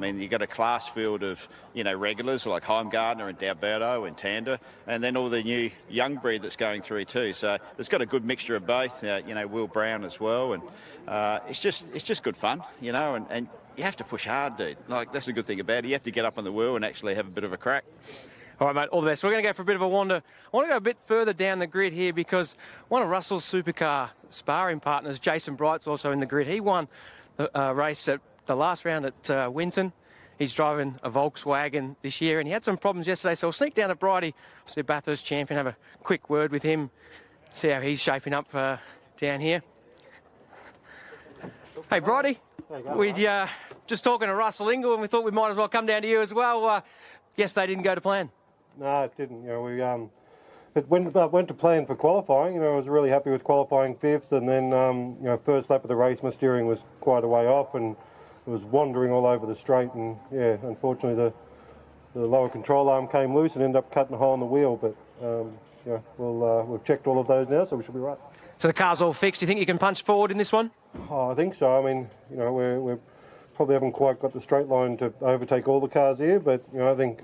I mean, you've got a class field of, regulars like Heimgartner and D'Alberto and Tander, and then all the new young breed that's going through too. So it's got a good mixture of both, Will Brown as well. And it's just good fun, and you have to push hard, dude. Like, that's a good thing about it. You have to get up on the wheel and actually have a bit of a crack. All right, mate, all the best. We're going to go for a bit of a wander. I want to go a bit further down the grid here because one of Russell's supercar sparring partners, Jason Bright's also in the grid. He won the race at the last round at Winton. He's driving a Volkswagen this year, and he had some problems yesterday, so we'll sneak down to Brighty, obviously Bathurst champion, have a quick word with him, see how he's shaping up down here. Hey, Brighty, we just talking to Russell Ingall, and we thought we might as well come down to you as well. Yesterday didn't go to plan. No, it didn't. It went to plan for qualifying. I was really happy with qualifying fifth, and then first lap of the race, my steering was quite a way off, and it was wandering all over the straight. And unfortunately, the lower control arm came loose and ended up cutting a hole in the wheel. But we've checked all of those now, so we should be right. So the car's all fixed. Do you think you can punch forward in this one? Oh, I think so. I mean, we probably haven't quite got the straight line to overtake all the cars here, but I think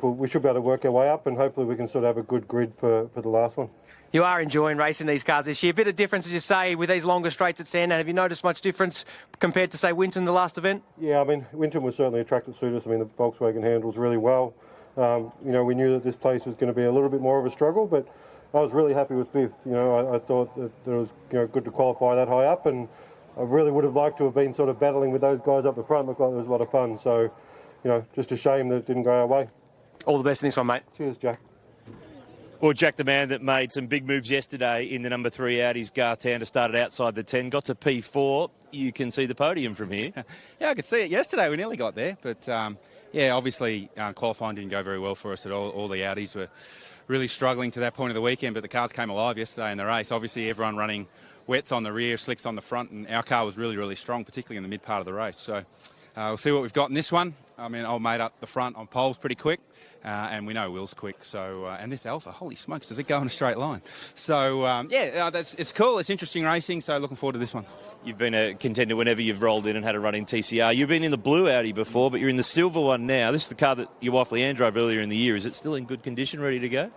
we should be able to work our way up, and hopefully we can sort of have a good grid for the last one. You are enjoying racing these cars this year. A bit of difference, as you say, with these longer straights at Sandown. Have you noticed much difference compared to, say, Winton, the last event? Yeah, I mean, Winton was certainly a track that suited us. I mean, the Volkswagen handles really well. We knew that this place was going to be a little bit more of a struggle, but I was really happy with fifth. I thought that it was good to qualify that high up, and I really would have liked to have been sort of battling with those guys up the front. Looked like it was a lot of fun. So, just a shame that it didn't go our way. All the best in this one, mate. Cheers, Jack. Well, Jack, the man that made some big moves yesterday in the number 3 Audi's Gartander, started outside the 10, got to P4. You can see the podium from here. Yeah, I could see it yesterday. We nearly got there. But, obviously qualifying didn't go very well for us at all. All the Audis were really struggling to that point of the weekend, but the cars came alive yesterday in the race. Obviously, everyone running wets on the rear, slicks on the front, and our car was really, really strong, particularly in the mid part of the race. So we'll see what we've got in this one. I mean, old mate up the front on poles pretty quick. And we know Will's quick, so and this Alpha, holy smokes, does it go in a straight line? So it's cool. It's interesting racing. So looking forward to this one. You've been a contender whenever you've rolled in and had a run in TCR. You've been in the blue Audi before, but you're in the silver one now. This is the car that your wife Leanne drove earlier in the year. Is it still in good condition, ready to go?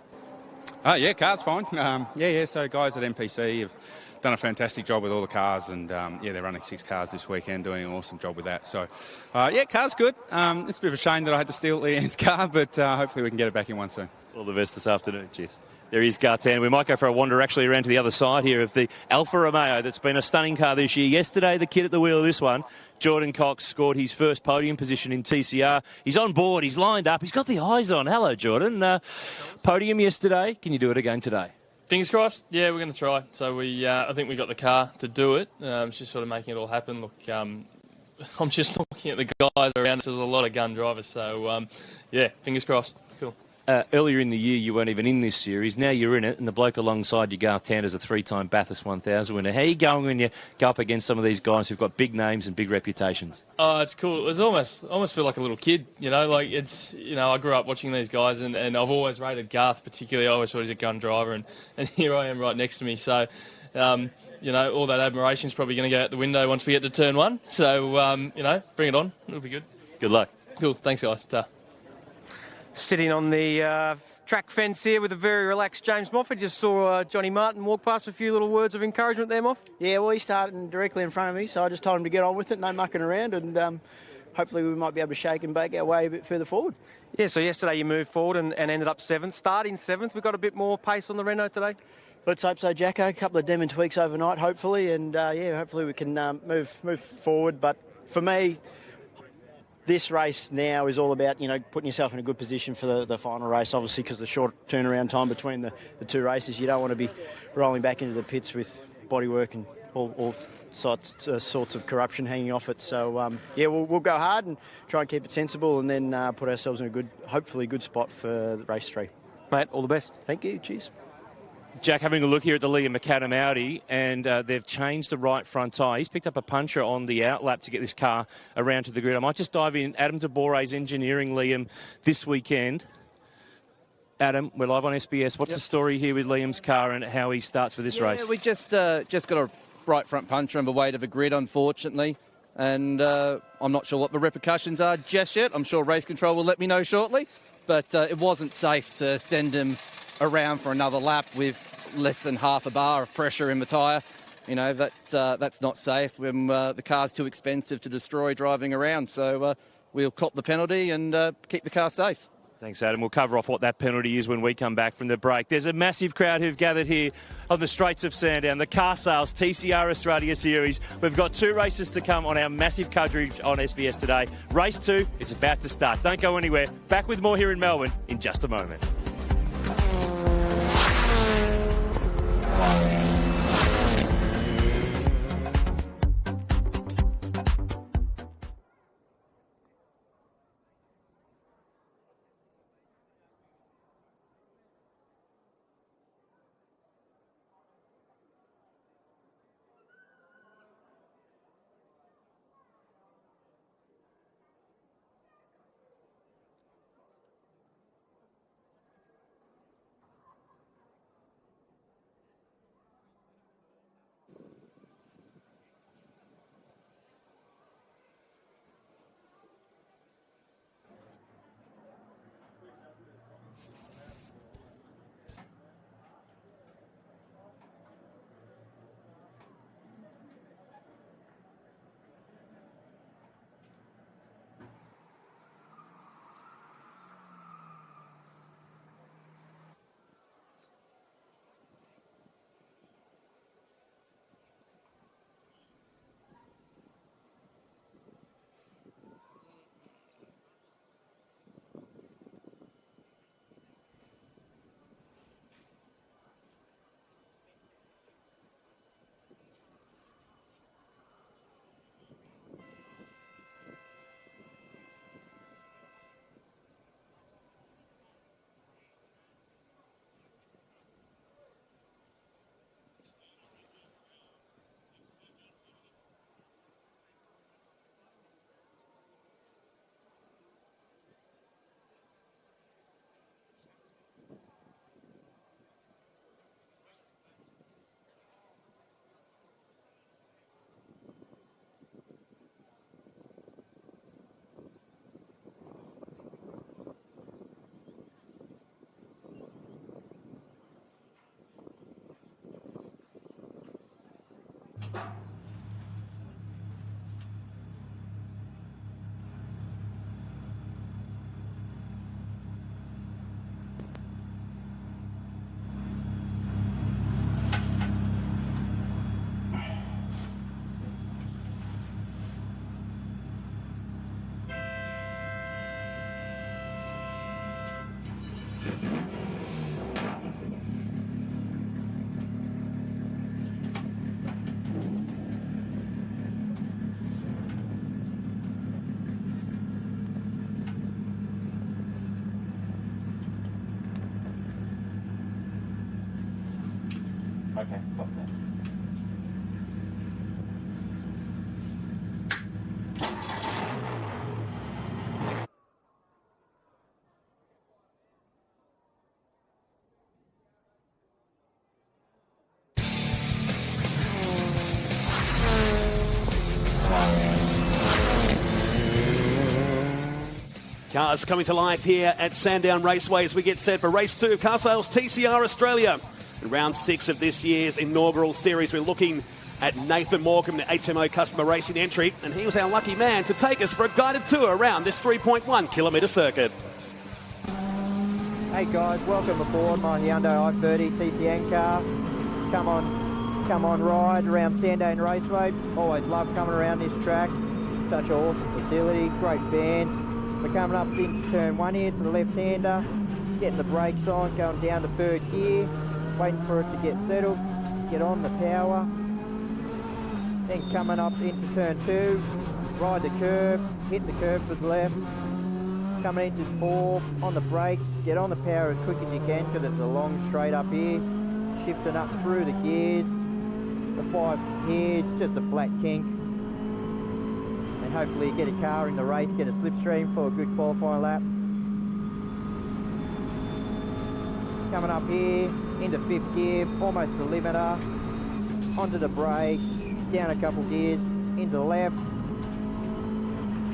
Yeah, car's fine. So guys at MPC have done a fantastic job with all the cars, and they're running 6 cars this weekend, doing an awesome job with that. So car's good. It's a bit of a shame that I had to steal Leanne's car, but hopefully we can get it back in one soon. All the best this afternoon. Cheers. There is Gartan. We might go for a wander actually around to the other side here of the Alfa Romeo that's been a stunning car this year. Yesterday, the kid at the wheel of this one, Jordan Cox, scored his first podium position in TCR. He's on board. He's lined up. He's got the eyes on. Hello, Jordan. Podium yesterday. Can you do it again today? Fingers crossed. Yeah, we're going to try. So I think we got the car to do it. It's just sort of making it all happen. Look, I'm just looking at the guys around us. There's a lot of gun drivers. So, fingers crossed. Cool. Earlier in the year, you weren't even in this series. Now you're in it, and the bloke alongside you, Garth Tander's a 3-time Bathurst 1000 winner. How are you going when you go up against some of these guys who've got big names and big reputations? Oh, it's cool. It's almost feel like a little kid, like it's, I grew up watching these guys, and I've always rated Garth particularly. I always thought he's a gun driver, and here I am right next to me. So, all that admiration's probably going to go out the window once we get to turn 1. So, bring it on. It'll be good. Good luck. Cool. Thanks, guys. Ta. Sitting on the track fence here with a very relaxed James Moffat. Just saw Johnny Martin walk past. A few little words of encouragement there, Moff. Yeah, well, he's starting directly in front of me, so I just told him to get on with it, no mucking around, and hopefully we might be able to shake and bake our way a bit further forward. Yeah, so yesterday you moved forward and ended up 7th. Starting 7th, we've got a bit more pace on the Renault today? Let's hope so, Jacko. A couple of demon tweaks overnight, hopefully, and hopefully we can move forward. But for me, this race now is all about, putting yourself in a good position for the final race, obviously, because the short turnaround time between the 2 races. You don't want to be rolling back into the pits with bodywork and all sorts of corruption hanging off it. So, we'll go hard and try and keep it sensible, and then put ourselves in a hopefully good spot for race 3. Mate, all the best. Thank you. Cheers. Jack, having a look here at the Liam McAdam Audi, and they've changed the right front tyre. He's picked up a puncher on the outlap to get this car around to the grid. I might just dive in. Adam Tabore's engineering Liam this weekend. Adam, we're live on SBS. What's the story here with Liam's car and how he starts for this race? We just got a right front puncher on the way to the grid, unfortunately. and I'm not sure what the repercussions are just yet. I'm sure race control will let me know shortly, but it wasn't safe to send him around for another lap with less than half a bar of pressure in the tyre. You know, that's not safe when the car's too expensive to destroy driving around. So we'll cop the penalty and keep the car safe. Thanks, Adam. We'll cover off what that penalty is when we come back from the break. There's a massive crowd who've gathered here on the Straits of Sandown, the Car Sales TCR Australia Series. We've got 2 races to come on our massive coverage on SBS today. Race 2, it's about to start. Don't go anywhere. Back with more here in Melbourne in just a moment. Okay, got that. Cars coming to life here at Sandown Raceway as we get set for race 2 of Car Sales TCR Australia. In round 6 of this year's inaugural series, we're looking at Nathan Morgan, the HMO customer racing entry, and he was our lucky man to take us for a guided tour around this 3.1 kilometre circuit. Hey guys, welcome aboard my Hyundai i30 TCN car. Come on ride around Sandown Raceway. Always love coming around this track. Such an awesome facility, great band. We're coming up into turn 1 here to the left-hander, getting the brakes on, going down to 3rd gear, waiting for it to get settled, get on the power. Then coming up into turn 2, ride the curb, hit the curb to the left. Coming into 4, on the brakes, get on the power as quick as you can because it's a long straight up here. Shifting up through the gears, the 5 here, just a flat kink. And hopefully get a car in the race, get a slipstream for a good qualifying lap. Coming up here, into 5th gear, almost the limiter, onto the brakes, down a couple gears, into the left,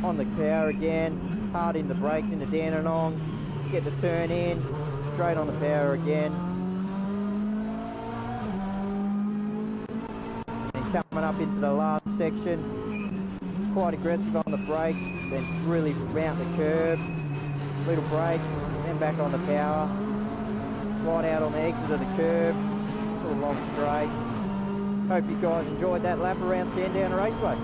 on the power again, hard in the brakes into Dandenong, get the turn in, straight on the power again. And coming up into the last section, quite aggressive on the brakes, then really round the curve, little break, then back on the power, right out on the exit of the curve, little long straight. Hope you guys enjoyed that lap around Sandown Raceway.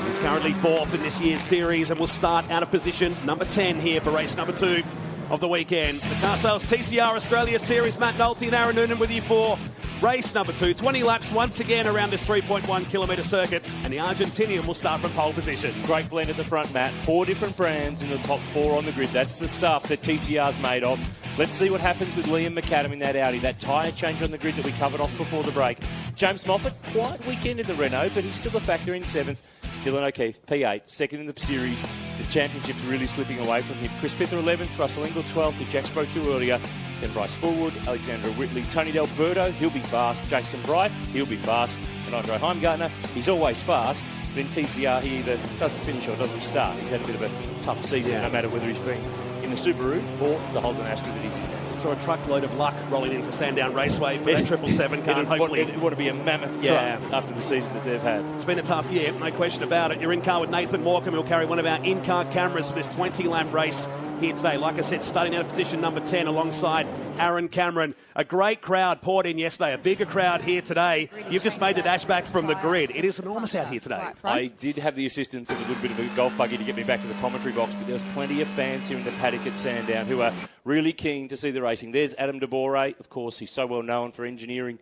He's currently fourth in this year's series and will start out of position number 10 here for race number 2 of the weekend. The Car Sales TCR Australia Series, Matt Nolte and Aaron Noonan with you for race number 2. 20 laps once again around this 3.1 kilometre circuit, and the Argentinian will start from pole position. Great blend at the front, Matt. 4 different brands in the top 4 on the grid. That's the stuff that TCR's made of. Let's see what happens with Liam McAdam in that Audi. That tyre change on the grid that we covered off before the break. James Moffat, quiet weekend in the Renault, but he's still a factor in 7th. Dylan O'Keefe, P8, 2nd in the series. The championship's really slipping away from him. Chris Pither, 11th. Russell Ingall, 12th, who Jack spoke to earlier. Then Bryce Fullwood, Alexandra Whitley, Tony D'Alberto, he'll be fast. Jason Bright, he'll be fast. And Andre Heimgartner, he's always fast. But in TCR, he either doesn't finish or doesn't start. He's had a bit of a tough season, no matter whether he's been in the Subaru or the Holden Astra that he's in. So a truckload of luck rolling into Sandown Raceway for that 777 car. Hopefully it ought to be a mammoth truck after the season that they've had. It's been a tough year, no question about it. You're in car with Nathan Morecambe, who'll carry one of our in-car cameras for this 20-lap race here today. Like I said, starting out of position number 10 alongside Aaron Cameron. A great crowd poured in yesterday, a bigger crowd here today. You've just made the dash back from the grid. It is enormous out here today. I did have the assistance of a little bit of a golf buggy to get me back to the commentary box, but there was plenty of fans here in the paddock at Sandown who are really keen to see the racing. There's Adam De Bore, of course, he's so well known for engineering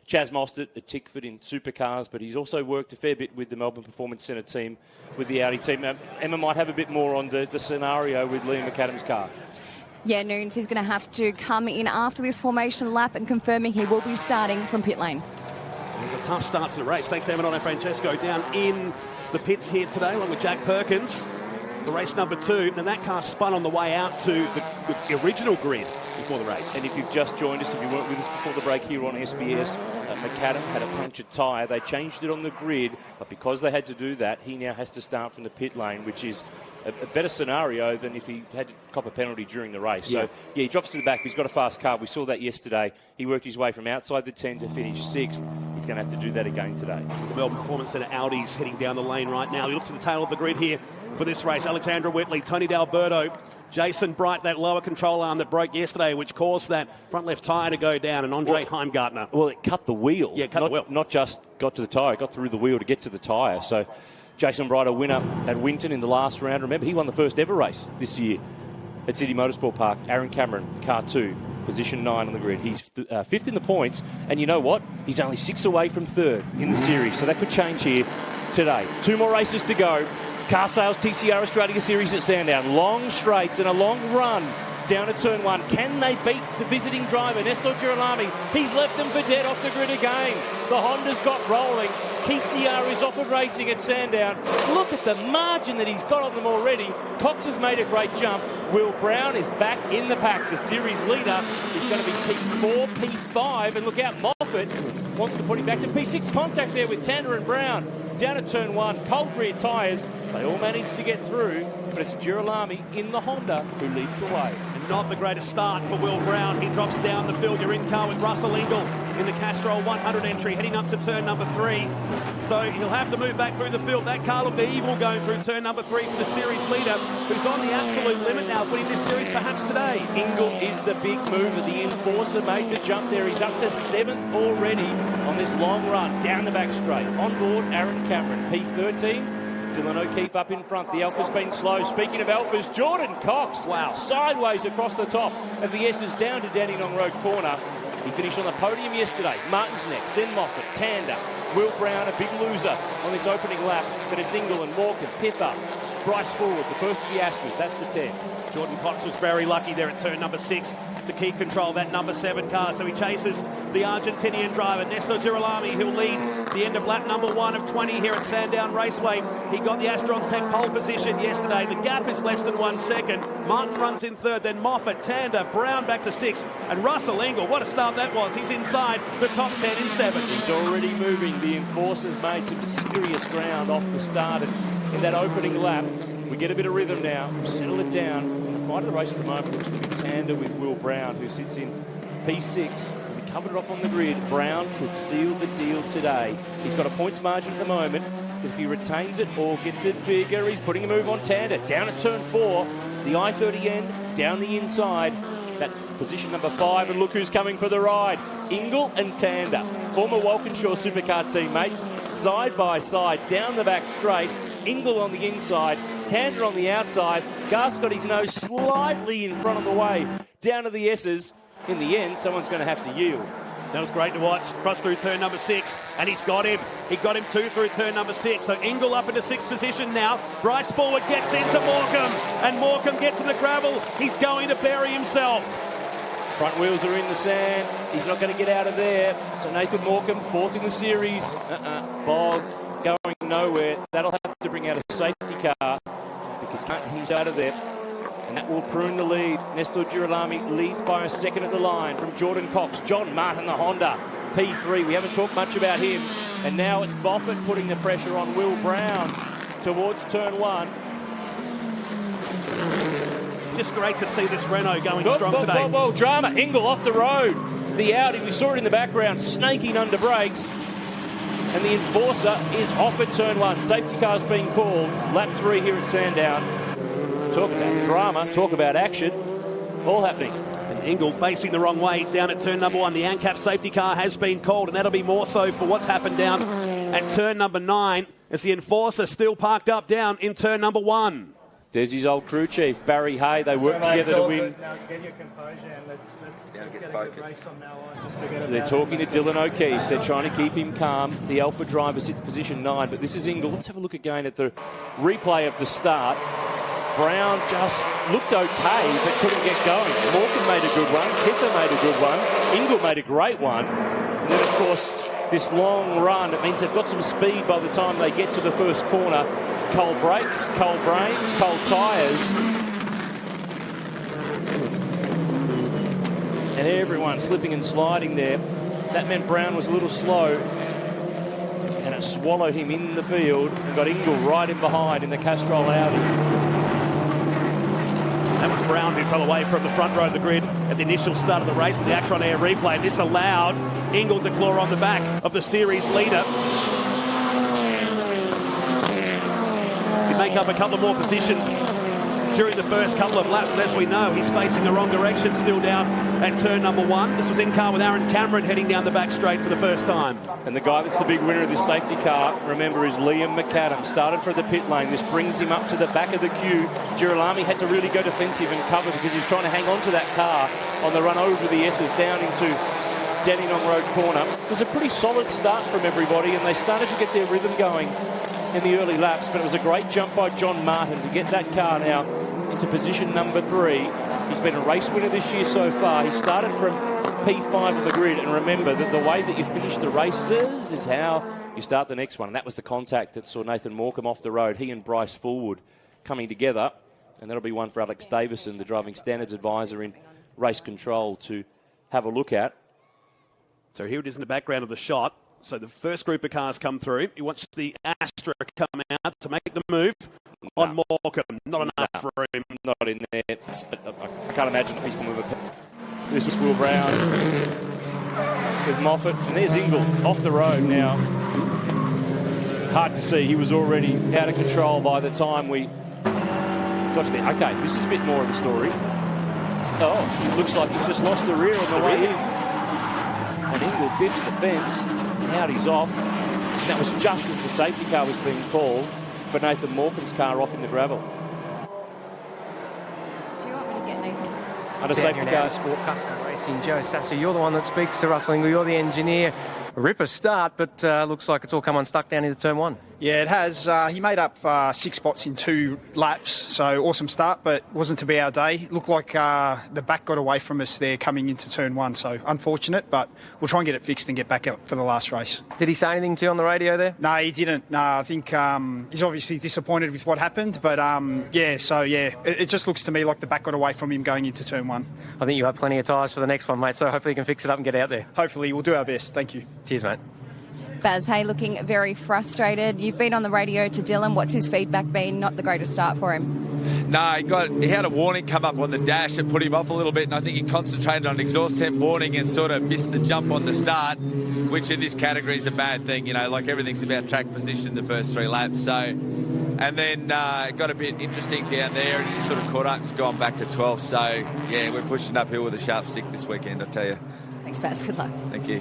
Chaz Mostert at Tickford in supercars, but he's also worked a fair bit with the Melbourne Performance Centre team, with the Audi team. Emma might have a bit more on the scenario with Liam McAdam's car. Yeah, Noons, he's going to have to come in after this formation lap and confirming he will be starting from pit lane. It was a tough start to the race. Thanks to Emanuele Francesco down in the pits here today, along with Jack Perkins. The race number 2, and that car spun on the way out to the original grid before the race. And if you've just joined us, if you weren't with us before the break here on SBS, McAdam had a punctured tyre. They changed it on the grid, but because they had to do that, he now has to start from the pit lane, which is a better scenario than if he had to cop a penalty during the race. So, yeah, he drops to the back. He's got a fast car. We saw that yesterday. He worked his way from outside the 10 to finish 6th. He's going to have to do that again today. The Melbourne Performance Centre Audi's heading down the lane right now. He looks at the tail of the grid here for this race. Alexandra Whitley, Tony D'Alberto, Jason Bright, that lower control arm that broke yesterday, which caused that front left tyre to go down, and Andre Heimgartner. Well, it cut the wheel. Yeah, cut the wheel. Not just got to the tyre, it got through the wheel to get to the tyre. So Jason Bright, a winner at Winton in the last round. Remember, he won the first ever race this year at City Motorsport Park. Aaron Cameron, car 2, position 9 on the grid. He's 5th in the points, and you know what? He's only 6 away from 3rd in the series, so that could change here today. 2 more races to go. Car Sales TCR Australia Series at Sandown. Long straights and a long run down to turn 1. Can they beat the visiting driver, Nestor Girolami? He's left them for dead off the grid again. The Honda's got rolling. TCR is off and racing at Sandown. Look at the margin that he's got on them already. Cox has made a great jump. Will Brown is back in the pack. The series leader is going to be P4, P5. And look out, Moffat wants to put him back to P6. Contact there with Tanner and Brown. Down at turn 1, cold rear tyres. They all managed to get through, but it's Girolami in the Honda who leads the way. And not the greatest start for Will Brown. He drops down the field. You're in car with Russell Ingall in the Castrol 100 entry, heading up to turn number 3. So he'll have to move back through the field. That car looked evil going through turn number 3 for the series leader, who's on the absolute limit now, winning this series perhaps today. Ingall is the big mover. The enforcer made the jump there. He's up to 7th already on this long run down the back straight. On board, Aaron Cameron, P13. Dylan O'Keefe up in front. The Alpha's been slow. Speaking of Alphas, Jordan Cox. Wow. Sideways across the top of the S's down to Dandenong Road corner. He finished on the podium yesterday. Martin's next, then Moffat, Tander. Will Brown, a big loser on this opening lap, but it's Ingall and Morecambe, Pither, Bryce forward, the first of the Astras, that's the 10. Jordan Cox was very lucky there at turn number 6 to keep control of that number 7 car. So he chases the Argentinian driver, Nestor Girolami, who'll lead the end of lap number 1 of 20 here at Sandown Raceway. He got the Astra on 10 pole position yesterday. The gap is less than 1 second. Martin runs in third, then Moffat, Tander, Brown back to 6, and Russell Ingall, what a start that was. He's inside the top 10 in 7. He's already moving. The Enforcer's made some serious ground off the start, and in that opening lap, we get a bit of rhythm now. Settle it down. And the fight of the race at the moment looks to be Tander with Will Brown, who sits in P6. We covered it off on the grid. Brown could seal the deal today. He's got a points margin at the moment. If he retains it or gets it bigger, he's putting a move on Tander. Down at turn 4, the I-30 end, down the inside. That's position number 5, and look who's coming for the ride. Ingall and Tander, former Walkinshaw Supercar teammates, side by side, down the back straight. Ingall on the inside, Tander on the outside. Garth's got his nose slightly in front of the way, down to the S's. In the end, someone's going to have to yield. That was great to watch. Cross through turn number 6, and he's got him. He got him 2 through turn number 6. So Ingall up into 6th position now. Bryce forward gets into Morecambe, and Morecambe gets in the gravel. He's going to bury himself. Front wheels are in the sand. He's not going to get out of there. So Nathan Morecambe, 4th in the series. Bogged, going nowhere. That'll have to bring out a safety car because he's out of there. And that will prune the lead. Nestor Girolami leads by a second at the line from Jordan Cox. John Martin, the Honda, P3. We haven't talked much about him. And now it's Moffat putting the pressure on Will Brown towards turn 1. It's just great to see this Renault going strong today. Whoa, drama. Ingall off the road. The Audi, we saw it in the background, snaking under brakes. And the Enforcer is off at turn 1. Safety car's being called. Lap 3 here at Sandown. Talk about drama, talk about action, all happening. And Ingall facing the wrong way down at turn number 1. The ANCAP safety car has been called, and that'll be more so for what's happened down at turn number 9 as the Enforcer still parked up down in turn number 1. There's his old crew chief, Barry Hay. They work together to win. Now get your composure and let's get a good race from now on. Just forget about They're talking to Dylan O'Keefe. They're trying to keep him calm. The Alpha driver sits position 9, but this is Ingall. Let's have a look again at the replay of the start. Brown just looked okay, but couldn't get going. Morecambe made a good one. Kiffer made a good one. Ingall made a great one. And then, of course, this long run, it means they've got some speed by the time they get to the first corner. Cold brakes, cold brains, cold tyres. And everyone slipping and sliding there. That meant Brown was a little slow. And it swallowed him in the field and got Ingall right in behind in the Castrol Audi. That was Brown who fell away from the front row of the grid at the initial start of the race in the Actron Air replay. This allowed Ingall to claw on the back of the series leader. He'd make up a couple of more positions during the first couple of laps, and as we know, he's facing the wrong direction still down at turn number 1. This was in car with Aaron Cameron heading down the back straight for the first time. And the guy that's the big winner of this safety car, remember, is Liam McAdam. Started for the pit lane. This brings him up to the back of the queue. Girolami had to really go defensive and cover because he's trying to hang on to that car on the run over the S's down into Dandenong Road corner. It was a pretty solid start from everybody, and they started to get their rhythm going in the early laps, but it was a great jump by John Martin to get that car now into position number 3. He's been a race winner this year so far. He started from P5 on the grid, and remember that the way that you finish the races is how you start the next one. And that was the contact that saw Nathan Morecambe off the road. He and Bryce Fullwood coming together, and that'll be one for Alex Davison, the driving standards advisor in race control, to have a look at. So here it is in the background of the shot. So the first group of cars come through. He wants the Astra come out to make the move on Morecambe. Not enough room. Not in there. I can't imagine that he's going to move it. This is Will Brown with Moffat. And there's Ingall off the road now. Hard to see. He was already out of control by the time we got to there. Okay, this is a bit more of the story. Oh, it looks like he's just lost the rear on the way in. And Ingall biffs the fence. Out he's off. And that was just as the safety car was being called for Nathan Morecambe's car off in the gravel. Do you want me to get Nathan? Under safety car. Sport Customer Racing, Joe Sasser, you're the one that speaks to Russell Ingall. You're the engineer. ripper start, but looks like it's all come unstuck down into turn 1. Yeah, it has. He made up 6 spots in 2 laps, so awesome start, but wasn't to be our day. Looked like the back got away from us there coming into turn 1, so unfortunate, but we'll try and get it fixed and get back out for the last race. Did he say anything to you on the radio there? No, he didn't. No, I think he's obviously disappointed with what happened, but it just looks to me like the back got away from him going into turn 1. I think you have plenty of tyres for the next one, mate, so hopefully you can fix it up and get out there. Hopefully, we'll do our best. Thank you. Cheers, mate. Baz Hay looking very frustrated. You've been on the radio to Dylan. What's his feedback been? Not the greatest start for him. No, he had a warning come up on the dash that put him off a little bit, and I think he concentrated on exhaust temp warning and sort of missed the jump on the start, which in this category is a bad thing. You know, like everything's about track position the first 3 laps. So, and then it got a bit interesting down there, and he sort of caught up. It's gone back to 12th. So, yeah, we're pushing uphill with a sharp stick this weekend, I tell you. Thanks, Baz. Good luck. Thank you.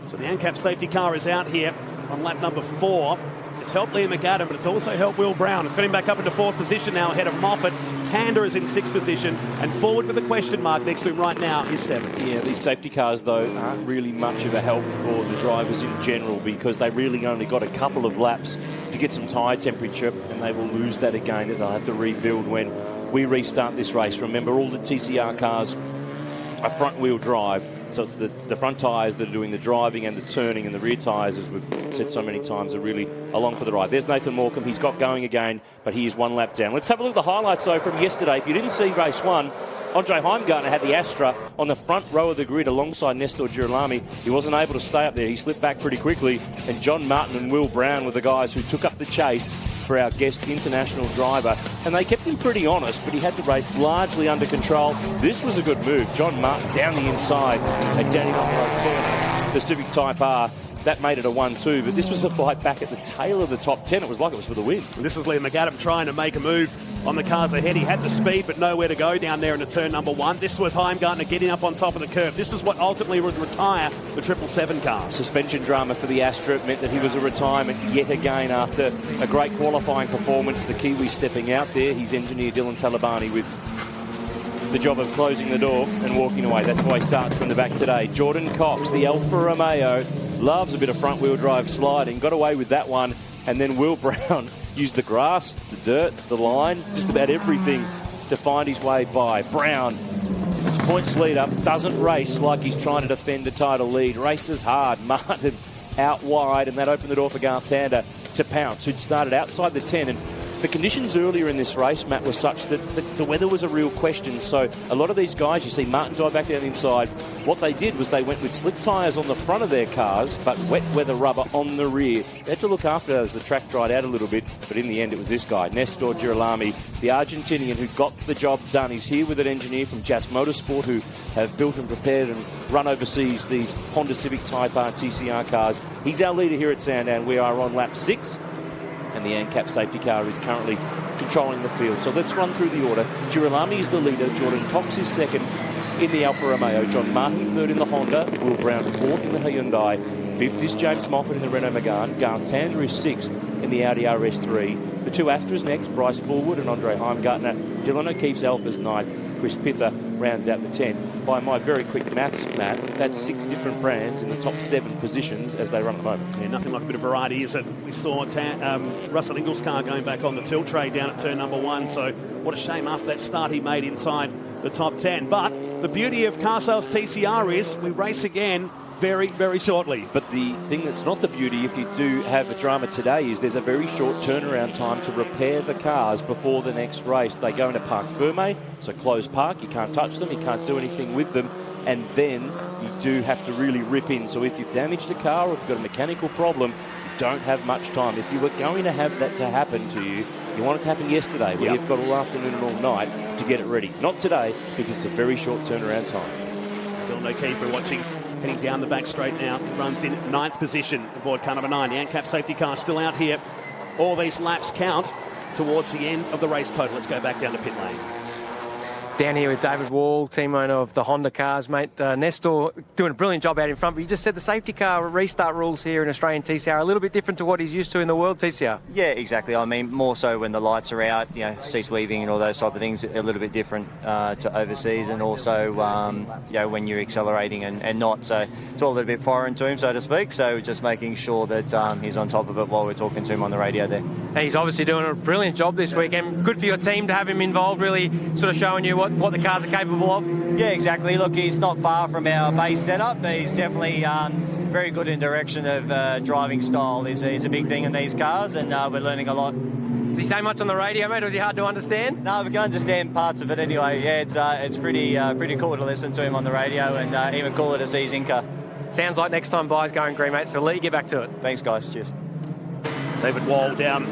So the ANCAP safety car is out here on lap number 4. It's helped Liam McAdam, but it's also helped Will Brown. It's got him back up into 4th position now ahead of Moffat. Tander is in 6th position, and forward with a question mark next to him right now is 7th. Yeah, these safety cars, though, aren't really much of a help for the drivers in general because they really only got a couple of laps to get some tyre temperature, and they will lose that again, and they'll have to rebuild when we restart this race. Remember, all the TCR cars are front-wheel drive. So it's the front tyres that are doing the driving and the turning, and the rear tyres, as we've said so many times, are really along for the ride. There's Nathan Morecambe. He's got going again, but he is 1 lap down. Let's have a look at the highlights, though, from yesterday. If you didn't see race 1, Andre Heimgartner had the Astra on the front row of the grid alongside Nestor Girolami. He wasn't able to stay up there. He slipped back pretty quickly, and John Martin and Will Brown were the guys who took up the chase for our guest international driver, and they kept him pretty honest, but he had the race largely under control. This was a good move. John Martin down the inside and down into the Civic Type R. That made it a 1-2, but this was a fight back at the tail of the top 10. It was like it was for the win. This is Liam McAdam trying to make a move on the cars ahead. He had the speed, but nowhere to go down there into turn number 1. This was Heimgartner getting up on top of the curve. This is what ultimately would retire the 777 car. Suspension drama for the Astra. It meant that he was a retirement yet again after a great qualifying performance. The Kiwi stepping out there. His engineer Dylan Talabani with the job of closing the door and walking away. That's why he starts from the back today. Jordan Cox, the Alfa Romeo, loves a bit of front-wheel drive sliding. Got away with that one. And then Will Brown used the grass, the dirt, the line, just about everything to find his way by. Brown, points leader, doesn't race like he's trying to defend the title lead. Races hard. Martin out wide, and that opened the door for Garth Tander to pounce, who'd started outside the 10. And the conditions earlier in this race, Matt, were such that the weather was a real question. So a lot of these guys, you see Martin dive back down the inside. What they did was they went with slick tyres on the front of their cars, but wet weather rubber on the rear. They had to look after that as the track dried out a little bit. But in the end, it was this guy, Nestor Girolami, the Argentinian who got the job done. He's here with an engineer from JAS Motorsport who have built and prepared and run overseas these Honda Civic Type R TCR cars. He's our leader here at Sandown. We are on lap 6. And the ANCAP safety car is currently controlling the field. So let's run through the order. Girolami is the leader. Jordan Cox is second in the Alfa Romeo. John Martin third in the Honda. Will Brown fourth in the Hyundai. Fifth is James Moffat in the Renault Megane. Garth Tander is sixth in the Audi RS3. The 2 Astras next, Bryce Fullwood and Andre Heimgartner. Dylan O'Keefe's Alfa's ninth. Chris Pither rounds out the 10. By my very quick maths, Matt, that's 6 different brands in the top 7 positions as they run at the moment. Yeah, nothing like a bit of variety, is it? We saw Russell Ingall's car going back on the tilt tray down at turn number 1, so what a shame after that start he made inside the top 10. But the beauty of Car Sales TCR is we race again very, very shortly. But the thing that's not the beauty, if you do have a drama today, is there's a very short turnaround time to repair the cars before the next race. They go into Parc Fermé, so closed park. You can't touch them, you can't do anything with them, and then you do have to really rip in. So if you've damaged a car or if you've got a mechanical problem, you don't have much time. If you were going to have that to happen to you, you want it to happen yesterday, where you've got all afternoon and all night to get it ready. Not today, because it's a very short turnaround time. Still no key for watching. Heading down the back straight now. Runs in 9th position aboard car number 9. The ANCAP safety car still out here. All these laps count towards the end of the race total. Let's go back down to pit lane. Down here with David Wall, team owner of the Honda cars, mate. Nestor doing a brilliant job out in front, but you just said the safety car restart rules here in Australian TCR are a little bit different to what he's used to in the world TCR. Yeah, exactly. I mean, more so when the lights are out, cease weaving and all those type of things, a little bit different to overseas, and also, when you're accelerating and not. So it's all a little bit foreign to him, so to speak. So just making sure that he's on top of it while we're talking to him on the radio there. And he's obviously doing a brilliant job this week, and good for your team to have him involved, really sort of showing you what the cars are capable of. Yeah, exactly. Look, he's not far from our base setup, but he's definitely very good in direction of driving style. Is a big thing in these cars, and we're learning a lot. Does he say much on the radio, mate, or is he hard to understand? No, we can understand parts of it anyway. Yeah, it's pretty cool to listen to him on the radio, and even cooler to see his in-car. Sounds like next time by's going green, mate, so we'll let you get back to it. Thanks, guys. Cheers. David Wall down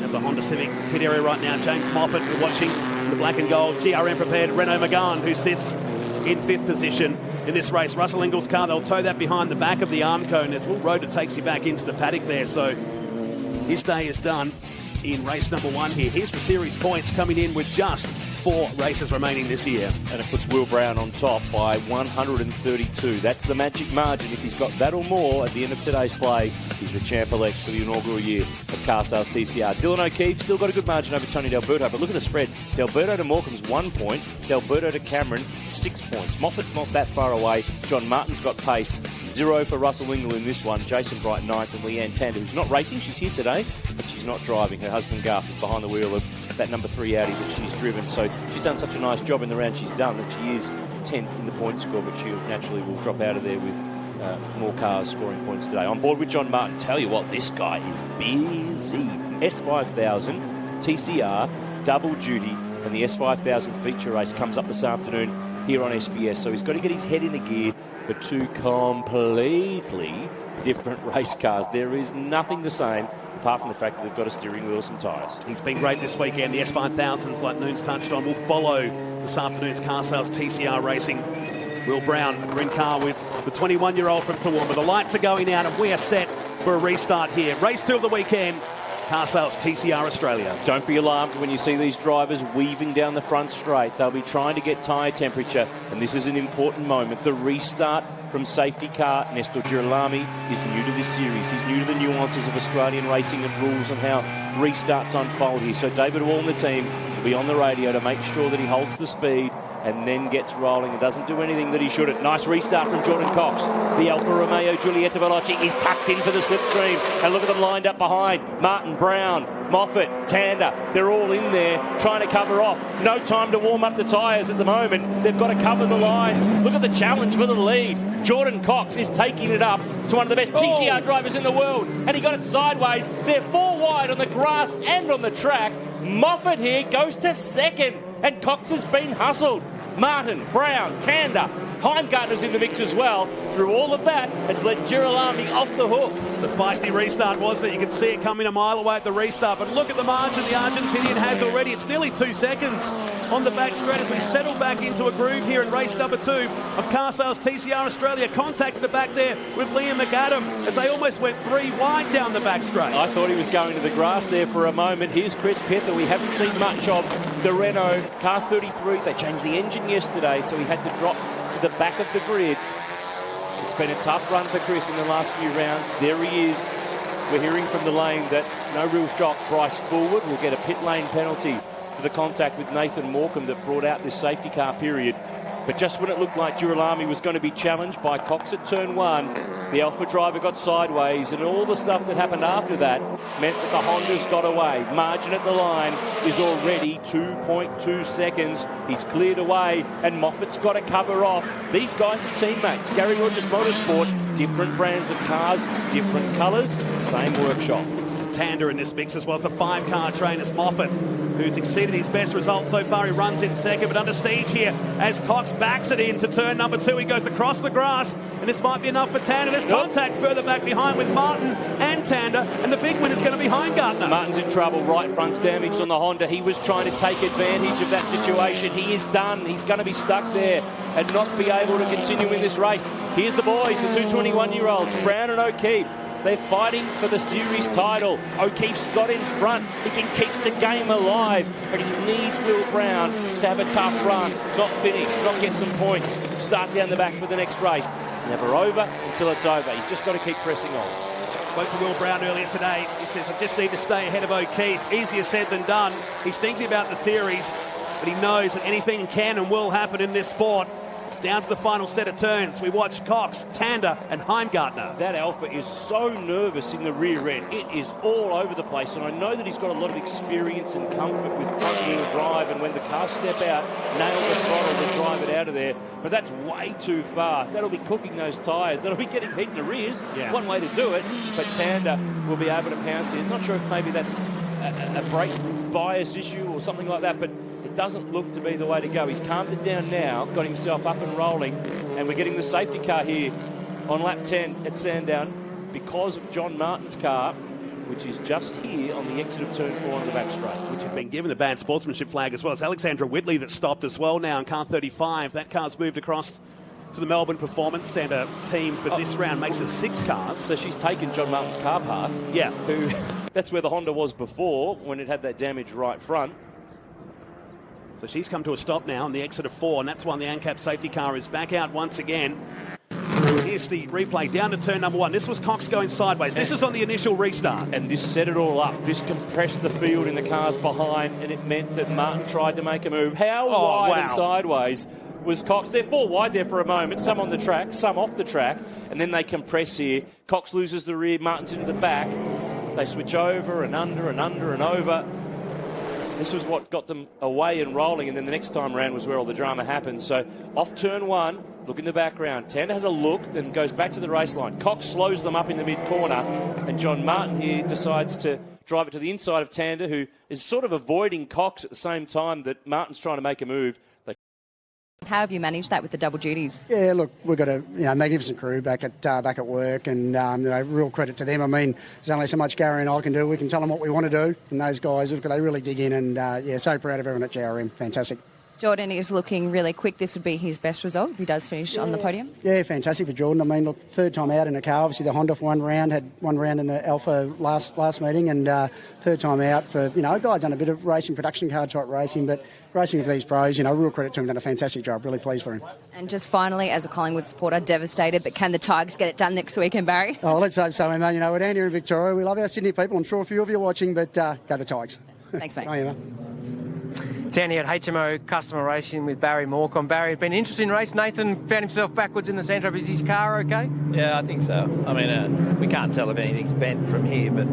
at the Honda Civic pit area right now. James Moffat, we're watching the black and gold GRM prepared Renault Megane, who sits in 5th position in this race. Russell Ingall's car, they'll tow that behind the back of the arm cone. There's a little road that takes you back into the paddock there, so his day is done in race number 1 here. Here's the series points coming in with just 4 races remaining this year. And it puts Will Brown on top by 132. That's the magic margin. If he's got that or more at the end of today's play, he's the champ-elect for the inaugural year of Carsdale TCR. Dylan O'Keefe still got a good margin over Tony D'Alberto, but look at the spread. D'Alberto to Morecambe's 1 point, D'Alberto to Cameron 6 points. Moffat's not that far away. John Martin's got pace. 0 for Russell Ingall in this one. Jason Bright 9th, and Leanne Tander, who's not racing. She's here today, but she's not driving. Her husband Garth is behind the wheel of that number 3 Audi that she's driven. So she's done such a nice job in the round she's done that she is 10th in the point score, but she naturally will drop out of there with more cars scoring points today. On board with John Martin. Tell you what, this guy is busy. S5000, TCR, double duty, and the S5000 feature race comes up this afternoon here on SBS. So he's got to get his head in a gear for 2 completely different race cars. There is nothing the same apart from the fact that they've got a steering wheel and some tyres. He's been great this weekend. The S5000s, like Noon's touched on, will follow this afternoon's Car Sales TCR racing. Will Brown, in car with the 21-year-old from Toowoomba. The lights are going out and we are set for a restart here. Race 2 of the weekend. Car Sales TCR Australia. Don't be alarmed when you see these drivers weaving down the front straight. They'll be trying to get tyre temperature, and this is an important moment. The restart from safety car. Nestor Girolami is new to this series. He's new to the nuances of Australian racing and rules and how restarts unfold here. So David Wall and the team will be on the radio to make sure that he holds the speed and then gets rolling and doesn't do anything that he shouldn't. Nice restart from Jordan Cox. The Alfa Romeo Giulietta Veloci is tucked in for the slipstream. And look at them lined up behind. Martin, Brown, Moffat, Tander. They're all in there trying to cover off. No time to warm up the tyres at the moment. They've got to cover the lines. Look at the challenge for the lead. Jordan Cox is taking it up to one of the best TCR drivers in the world. And he got it sideways. They're 4 wide on the grass and on the track. Moffat here goes to 2nd. And Cox has been hustled. Martin, Brown, Tander, Heimgartner's in the mix as well. Through all of that, it's let Girolami off the hook. It's a feisty restart, wasn't it? You can see it coming a mile away at the restart. But look at the margin the Argentinian has already. It's nearly 2 seconds on the back straight as we settle back into a groove here in race number 2 of Car Sales TCR Australia. Contact at the back there with Liam McAdam as they almost went 3 wide down the back straight. I thought he was going to the grass there for a moment. Here's Chris Pether. We haven't seen much of the Renault Car 33. They changed the engine yesterday, so he had to drop to the back of the grid. It's been a tough run for Chris in the last few rounds. There he is. We're hearing from the lane that no real shock. Bryce forward will get a pit lane penalty for the contact with Nathan Morecambe that brought out this safety car period. But just when it looked like Girolami was going to be challenged by Cox at turn 1, the Alfa driver got sideways, and all the stuff that happened after that meant that the Hondas got away. Margin at the line is already 2.2 seconds. He's cleared away, and Moffat's got to cover off. These guys are teammates. Gary Rogers Motorsport, different brands of cars, different colours, same workshop. Tander in this mix as well. It's a 5-car train as Moffat, who's exceeded his best result so far. He runs in 2nd, but under siege here as Cox backs it into turn number 2. He goes across the grass, and this might be enough for Tander. There's contact further back behind with Martin and Tander, and the big win is going to be Heimgartner. Martin's in trouble. Right front's damaged on the Honda. He was trying to take advantage of that situation. He is done. He's going to be stuck there and not be able to continue in this race. Here's the boys, the two 21-year-olds, Brown and O'Keefe. They're fighting for the series title. O'Keefe's got in front. He can keep the game alive, but he needs Will Brown to have a tough run, not finish, not get some points, start down the back for the next race. It's never over until it's over. He's just got to keep pressing on. Spoke to Will Brown earlier today. He says, I just need to stay ahead of O'Keefe. Easier said than done. He's thinking about the series, but he knows that anything can and will happen in this sport. It's down to the final set of turns. We watch Cox, Tander and Heimgartner. That Alpha is so nervous in the rear end. It is all over the place, and I know that he's got a lot of experience and comfort with front-wheel drive, and when the cars step out, nail the throttle to drive it out of there. But that's way too far. That'll be cooking those tyres. That'll be getting heat in the rears. Yeah. One way to do it, but Tander will be able to pounce in. Not sure if maybe that's a brake bias issue or something like that, but it doesn't look to be the way to go. He's calmed it down now, got himself up and rolling, and we're getting the safety car here on lap 10 at Sandown because of John Martin's car, which is just here on the exit of turn 4 on the back straight. Which had been given the bad sportsmanship flag as well. It's Alexandra Whitley that stopped as well now in car 35. That car's moved across to the Melbourne Performance Centre team for this round. Makes it 6 cars. So she's taken John Martin's car park. Yeah. That's where the Honda was before when it had that damage right front. So she's come to a stop now on the exit of 4, and that's why the ANCAP safety car is back out once again. Here's the replay down to turn number 1. This was Cox going sideways. This is on the initial restart. And this set it all up. This compressed the field in the cars behind, and it meant that Martin tried to make a move. How wide and sideways was Cox? They're 4 wide there for a moment. Some on the track, some off the track, and then they compress here. Cox loses the rear, Martin's into the back. They switch over and under and under and over. This was what got them away and rolling, and then the next time around was where all the drama happened. So off turn 1, look in the background. Tander has a look, then goes back to the race line. Cox slows them up in the mid-corner, and John Martin here decides to drive it to the inside of Tander, who is sort of avoiding Cox at the same time that Martin's trying to make a move. How have you managed that with the double duties? Yeah, look, we've got a magnificent crew back at work, and real credit to them. I mean, there's only so much Gary and I can do. We can tell them what we want to do, and those guys, they really dig in, and so proud of everyone at JRM. Fantastic. Jordan is looking really quick. This would be his best result if he does finish on the podium. Yeah, fantastic for Jordan. I mean, look, 3rd time out in a car. Obviously, the Honda for had one round in the Alpha last meeting, and 3rd time out for, a guy's done a bit of racing, production car type racing, but racing with these pros, real credit to him, done a fantastic job. Really pleased for him. And just finally, as a Collingwood supporter, devastated, but can the Tigers get it done next weekend, Barry? Oh, let's hope so, Emma. We're down here in Victoria. We love our Sydney people. I'm sure a few of you are watching, but go the Tigers. Thanks, mate. Bye, Emma. Down here at HMO Customer Racing with Barry Morecambe. Barry, it's been an interesting race. Nathan found himself backwards in the centre. Is his car okay? Yeah, I think so. I mean, we can't tell if anything's bent from here, but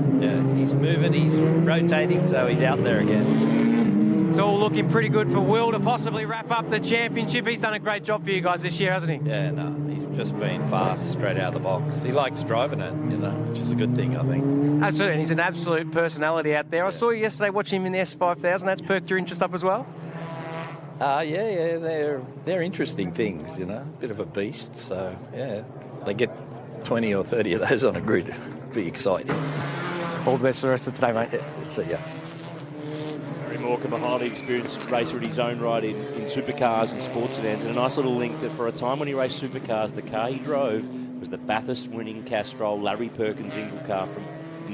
he's moving, he's rotating, so he's out there again. It's all looking pretty good for Will to possibly wrap up the championship. He's done a great job for you guys this year, hasn't he? Yeah, no, he's just been fast, straight out of the box. He likes driving it, which is a good thing, I think. Absolutely, and he's an absolute personality out there. I saw you yesterday watching him in the S5000. That's perked your interest up as well? Yeah, they're interesting things, a bit of a beast. So, yeah, they get 20 or 30 of those on a grid. Be exciting. All the best for the rest of today, mate. Yeah, see ya. Morecambe, a highly experienced racer in his own right in supercars and sports sedans, and a nice little link that for a time when he raced supercars, the car he drove was the Bathurst-winning Castrol Larry Perkins Ingle car from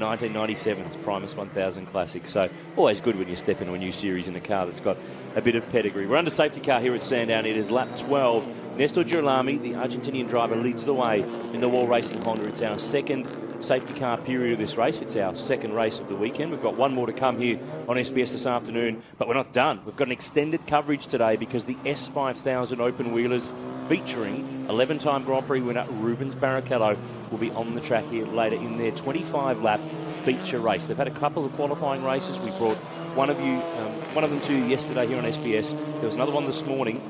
1997's Primus 1000 Classic. So always good when you step into a new series in a car that's got a bit of pedigree. We're under safety car here at Sandown. It is lap 12. Nestor Girolami, the Argentinian driver, leads the way in the Wall Racing Honda. It's our second safety car period of this race. It's our second race of the weekend. We've got one more to come here on SBS this afternoon, but we're not done. We've got an extended coverage today because the S5000 Open Wheelers featuring 11-time Grand Prix winner Rubens Barrichello will be on the track here later in their 25-lap feature race. They've had a couple of qualifying races. We brought one of them to you yesterday here on SBS. There was another one this morning,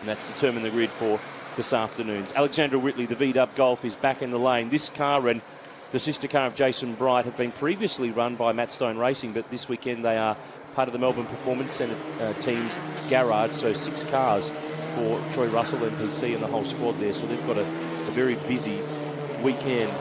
and that's determined the grid for this afternoon's. Alexandra Whitley, the VW Golf, is back in the lane. This car and the sister car of Jason Bright have been previously run by Matt Stone Racing, but this weekend they are part of the Melbourne Performance Centre team's garage, so 6 cars for Troy Russell, NPC, and the whole squad there. So they've got a very busy weekend.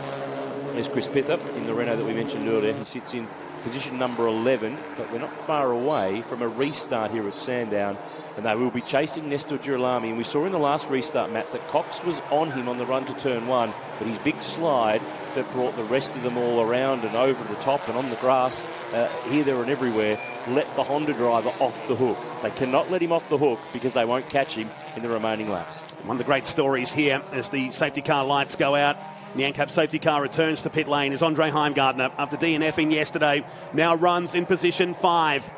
There's Chris Pither in the Renault that we mentioned earlier. He sits in position number 11, but we're not far away from a restart here at Sandown, and they will be chasing Nestor Girolami. And we saw in the last restart, Matt, that Cox was on him on the run to turn 1, but his big slide that brought the rest of them all around and over the top and on the grass, here, there and everywhere, let the Honda driver off the hook. They cannot let him off the hook because they won't catch him in the remaining laps. One of the great stories here as the safety car lights go out. The ANCAP safety car returns to pit lane is Andre Heimgartner after DNFing yesterday. Now runs in position 5.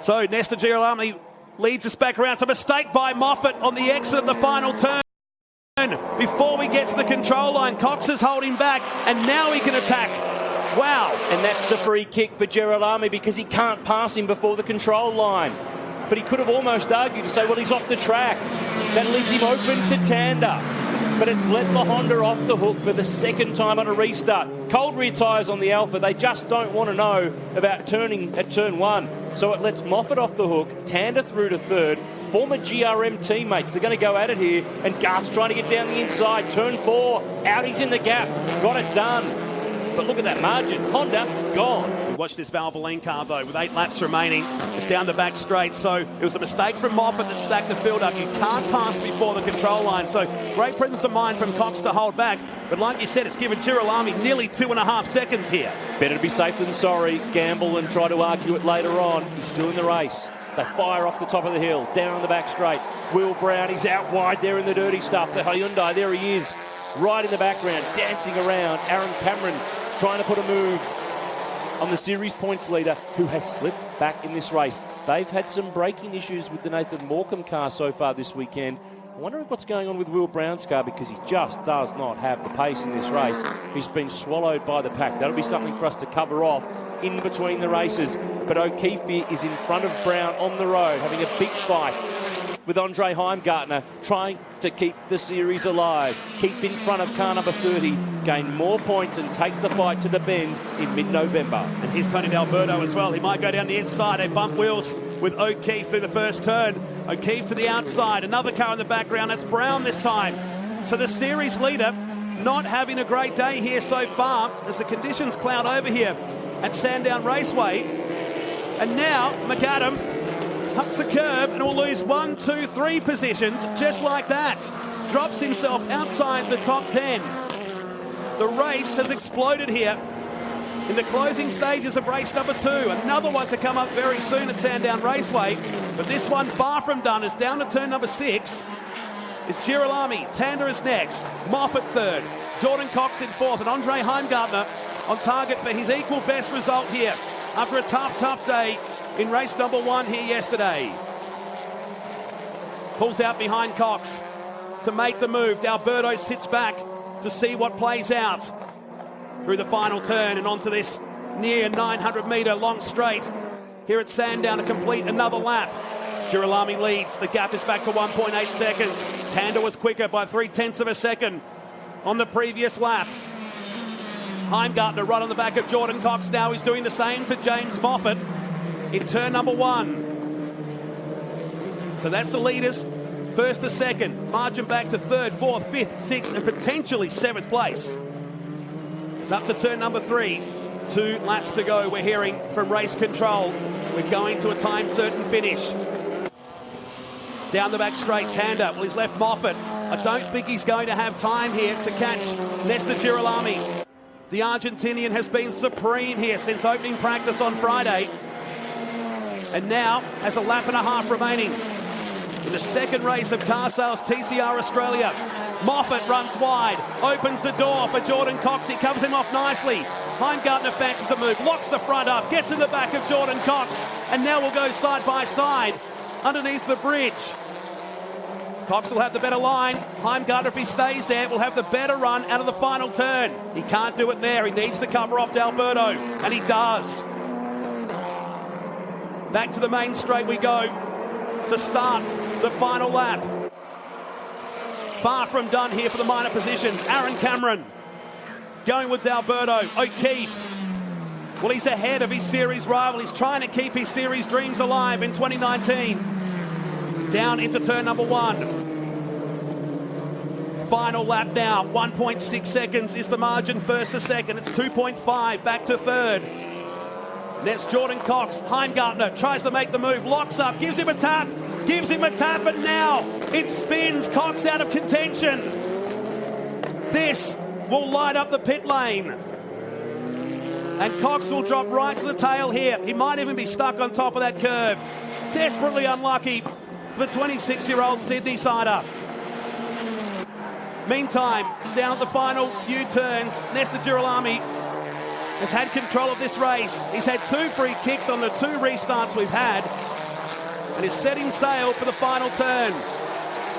So Nesta Girolami leads us back around. It's a mistake by Moffat on the exit of the final turn. Before we get to the control line, Cox is holding back, and now he can attack. Wow. And that's the free kick for Girolami because he can't pass him before the control line. But he could have almost argued to say, well, he's off the track. That leaves him open to Tander. But it's let the Honda off the hook for the second time on a restart. Cold rear tyres on the Alpha. They just don't want to know about turning at turn 1. So it lets Moffat off the hook, Tander through to third. Former GRM teammates, they're going to go at it here. And Garth's trying to get down the inside. Turn 4, out he's in the gap. Got it done. But look at that margin. Honda, gone. We watched this Valvoline car, though, with 8 laps remaining. It's down the back straight, so it was a mistake from Moffat that stacked the field up. You can't pass before the control line, so great presence of mind from Cox to hold back. But like you said, it's given Girolami nearly 2.5 seconds here. Better to be safe than sorry. Gamble and try to argue it later on. He's still in the race. They fire off the top of the hill, down the back straight. Will Brown, he's out wide there in the dirty stuff. The Hyundai, there he is, right in the background, dancing around. Aaron Cameron trying to put a move on the series points leader, who has slipped back in this race. They've had some braking issues with the Nathan Morecambe car so far this weekend. I'm wondering what's going on with Will Brown's car because he just does not have the pace in this race. He's been swallowed by the pack. That'll be something for us to cover off in between the races. But O'Keefe here is in front of Brown on the road, having a big fight with Andre Heimgartner, trying to keep the series alive. Keep in front of car number 30, gain more points and take the fight to the bend in mid-November. And here's Tony D'Alberto as well. He might go down the inside. They bump wheels with O'Keefe through the first turn. O'Keefe to the outside. Another car in the background. That's Brown this time. So the series leader not having a great day here so far as the conditions cloud over here at Sandown Raceway. And now McAdam hucks the curb and will lose 1, 2, 3 positions just like that. Drops himself outside the top 10. The race has exploded here in the closing stages of race number 2. Another one to come up very soon at Sandown Raceway. But this one far from done. Is down to turn number 6. Is Girolami. Tander is next. Moffat third. Jordan Cox in fourth. And Andre Heimgartner on target for his equal best result here after a tough day in race number 1 here yesterday. Pulls out behind Cox to make the move. D'Alberto sits back to see what plays out through the final turn and onto this near 900-metre long straight here at Sandown to complete another lap. Girolami leads. The gap is back to 1.8 seconds. Tander was quicker by 0.3 of a second on the previous lap. Heimgartner right on the back of Jordan Cox now. He's doing the same to James Moffat in turn number 1. So that's the leaders, first to second. Margin back to third, fourth, fifth, sixth, and potentially 7th place. It's up to turn number 3. 2 laps to go. We're hearing from race control. We're going to a time certain finish. Down the back straight, Tander. Well, he's left Moffat. I don't think he's going to have time here to catch Nesta Girolami. The Argentinian has been supreme here since opening practice on Friday. And now has a lap and a half remaining in the second race of Car Sales TCR Australia. Moffat runs wide, opens the door for Jordan Cox. He covers him off nicely. Heimgartner fancies a move, locks the front up, gets in the back of Jordan Cox, and now we'll go side by side underneath the bridge. Cox will have the better line. Heimgartner, if he stays there, will have the better run out of the final turn. He can't do it there. He needs to cover off D'Alberto, and he does. Back to the main straight we go to start the final lap. Far from done here for the minor positions. Aaron Cameron going with D'Alberto. O'Keefe, well, he's ahead of his series rival. He's trying to keep his series dreams alive in 2019. Down into turn number 1. Final lap now. 1.6 seconds is the margin first to second. It's 2.5 back to third. That's Jordan Cox. Heimgartner tries to make the move, locks up, gives him a tap, but now it spins. Cox out of contention. This will light up the pit lane. And Cox will drop right to the tail here. He might even be stuck on top of that curb. Desperately unlucky for the 26-year-old Sydney-sider. Meantime, down at the final few turns, Nesta Girolami has had control of this race. He's had 2 free kicks on the 2 restarts we've had and is setting sail for the final turn.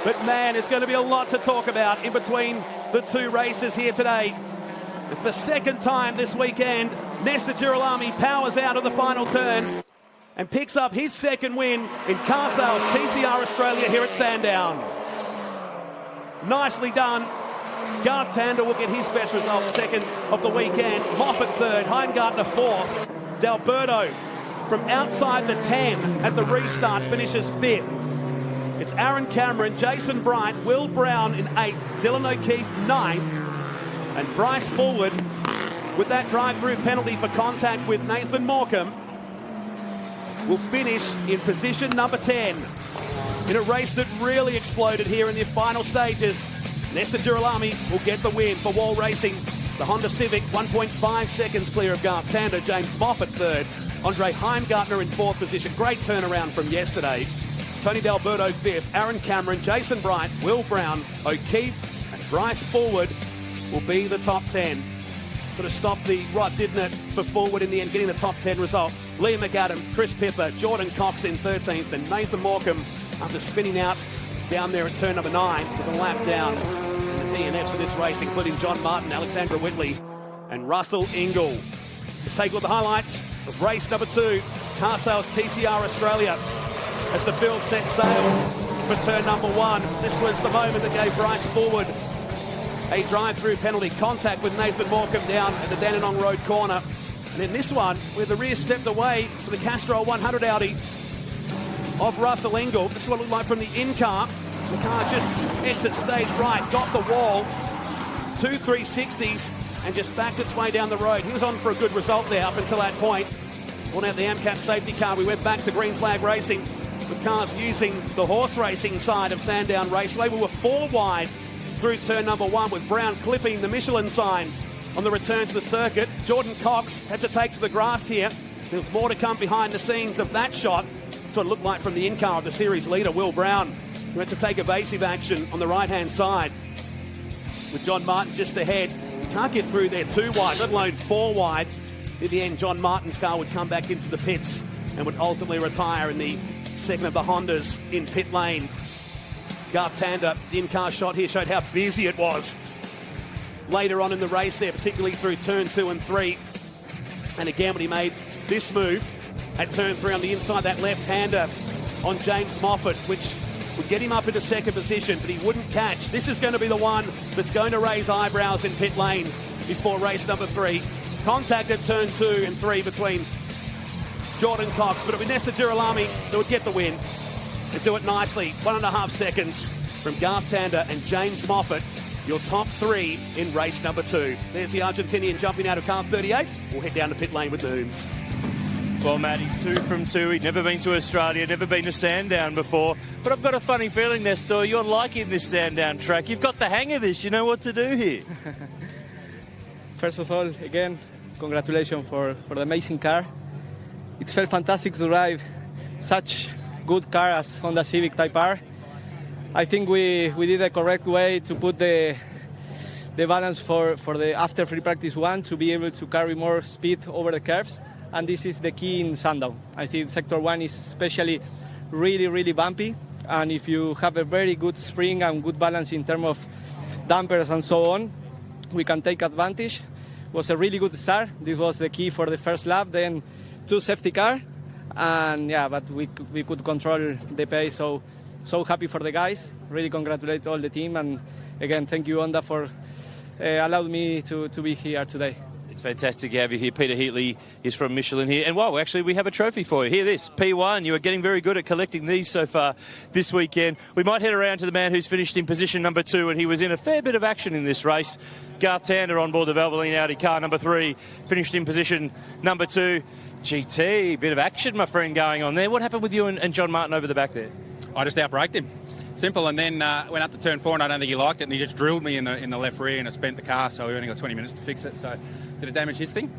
But man, there's going to be a lot to talk about in between the 2 races here today. And for the second time this weekend, Nesta Girolami powers out of the final turn and picks up his second win in car sales TCR Australia here at Sandown. Nicely done. Garth Tander will get his best result, second of the weekend. Moffat third, Heimgartner fourth. D'Alberto from outside the 10 at the restart finishes 5th. It's Aaron Cameron, Jason Bright, Will Brown in 8th, Dylan O'Keefe 9th, and Bryce Forward with that drive-through penalty for contact with Nathan Morecambe will finish in position number 10. In a race that really exploded here in the final stages, Nesta Girolami will get the win for Wall Racing. The Honda Civic 1.5 seconds clear of Garth Tander, James Moffat third, Andre Heimgartner in 4th position. Great turnaround from yesterday. Tony D'Alberto 5th, Aaron Cameron, Jason Bright, Will Brown, O'Keefe and Bryce Forward will be the top 10. Sort of stopped the rot, didn't it, for Forward in the end, getting the top 10 result. Liam McAdam, Chris Pipper, Jordan Cox in 13th and Nathan Morecambe after spinning out down there at turn number 9 with a lap down in the DNFs of this race, including John Martin, Alexandra Whitley and Russell Ingall. Let's take a look at the highlights of race number 2, Car Sales TCR Australia. As the field set sail for turn number 1, this was the moment that gave Bryce Forward a drive-through penalty, contact with Nathan Morecambe down at the Dandenong Road corner. And in this one, where the rear stepped away for the Castrol 100 Audi of Russell Ingall. This is what it looked like from the in-car. The car just exits stage right, got the wall, 2 360s, and just backed its way down the road. He was on for a good result there up until that point. Pulling out the AMCAP safety car, we went back to green flag racing with cars using the horse racing side of Sandown Raceway. We were 4 wide through turn number 1 with Brown clipping the Michelin sign on the return to the circuit. Jordan Cox had to take to the grass here. There's more to come behind the scenes of that shot. That's what it looked like from the in-car of the series leader, Will Brown, who had to take evasive action on the right-hand side. With John Martin just ahead. You can't get through there 2 wide, let alone 4 wide. In the end, John Martin's car would come back into the pits and would ultimately retire in the second of the Hondas in pit lane. Garth Tander, the in-car shot here showed how busy it was later on in the race there, particularly through turn 2 and 3. And again, when he made this move at turn 3 on the inside, that left-hander on James Moffat, which would get him up into second position, but he wouldn't catch. This is going to be the one that's going to raise eyebrows in pit lane before race number 3. Contact at turn 2 and 3 between Jordan Cox, but it would be Nesta Girolami that would get the win and do it nicely. 1.5 seconds from Garth Tander and James Moffat, your top 3 in race number 2. There's the Argentinian jumping out of car 38. We'll head down to pit lane with the Hooms. Well, Matt, he's 2 from 2. He'd never been to Australia, never been to Sandown before. But I've got a funny feeling, Nestor, you're liking this Sandown track. You've got the hang of this. You know what to do here. First of all, again, congratulations for the amazing car. It felt fantastic to drive such good car as Honda Civic Type R. I think we did the correct way to put the balance for the after free practice 1 to be able to carry more speed over the curves. And this is the key in Sandown. I think Sector 1 is especially really, really bumpy. And if you have a very good spring and good balance in terms of dampers and so on, we can take advantage. It was a really good start. This was the key for the first lap. Then 2 safety car. And yeah, but we could control the pace. So happy for the guys. Really congratulate all the team. And again, thank you, Honda, for allowing me to be here today. It's fantastic to have you here. Peter Heatley is from Michelin here. And, wow, actually, we have a trophy for you. Hear this, P1. You are getting very good at collecting these so far this weekend. We might head around to the man who's finished in position number 2, and he was in a fair bit of action in this race. Garth Tander on board the Valvoline Audi car number 3, finished in position number 2. GT, bit of action, my friend, going on there. What happened with you and John Martin over the back there? I just outbraked him. Simple. And then went up to turn 4, and I don't think he liked it, and he just drilled me in the left rear, and I spent the car, so we only got 20 minutes to fix it. So did it damage his thing?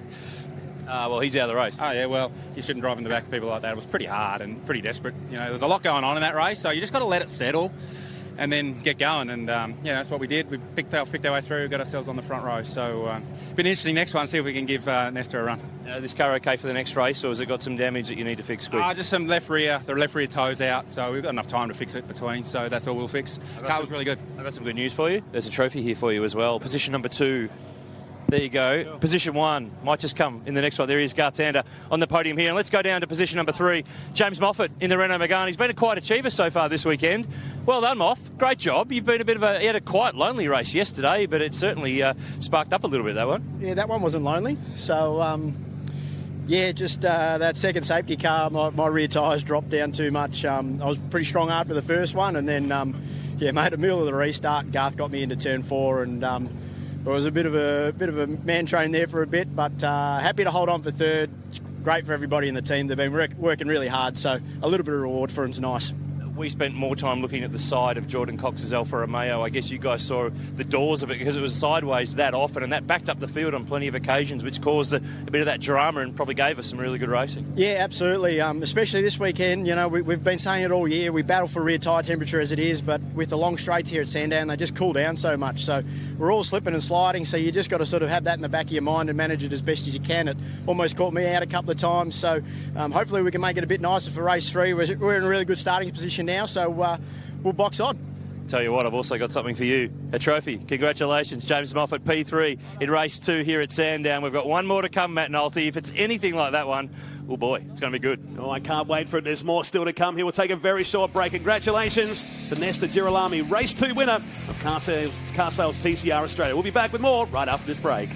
Well, he's out of the race. Oh, yeah, well, you shouldn't drive in the back of people like that. It was pretty hard and pretty desperate. You know, there was a lot going on in that race, so you just got to let it settle and then get going. And, that's what we did. We picked our way through, got ourselves on the front row. So, been interesting next one, see if we can give Nesta a run. This car okay for the next race, or has it got some damage that you need to fix quick? Just some the left rear toes out, so we've got enough time to fix it between, so that's all we'll fix. The car was really good. I've got some good news for you. There's a trophy here for you as well. Position number 2. There you go. Yeah. Position 1 might just come in the next one. There is Garth Tander on the podium here. And let's go down to position number 3. James Moffat in the Renault Megane. He's been a quiet achiever so far this weekend. Well done, Moff. Great job. You've been he had a quite lonely race yesterday, but it certainly sparked up a little bit, that one. Yeah, that one wasn't lonely. So, just that second safety car, my rear tyres dropped down too much. I was pretty strong after the first one, and then, made a middle of the restart. Garth got me into turn 4, and it was a bit of a man train there for a bit, but happy to hold on for third. It's great for everybody in the team. They've been working really hard, so a little bit of reward for them's nice. We spent more time looking at the side of Jordan Cox's Alfa Romeo. I guess you guys saw the doors of it because it was sideways that often, and that backed up the field on plenty of occasions, which caused a bit of that drama and probably gave us some really good racing. Yeah, absolutely. Especially this weekend, we've been saying it all year. We battle for rear tyre temperature as it is, but with the long straights here at Sandown, they just cool down so much. So we're all slipping and sliding, so you just got to sort of have that in the back of your mind and manage it as best as you can. It almost caught me out a couple of times, so hopefully we can make it a bit nicer for race 3. We're in a really good starting position now, so we'll box on. Tell you what, I've also got something for you. A trophy. Congratulations, James Moffat, P3 in race 2 here at Sandown. We've got one more to come, Matt Nolte. If it's anything like that one, oh boy, it's going to be good. Oh, I can't wait for it. There's more still to come here. We'll take a very short break. Congratulations to Nesta Girolami, race 2 winner of Car Sales TCR Australia. We'll be back with more right after this break.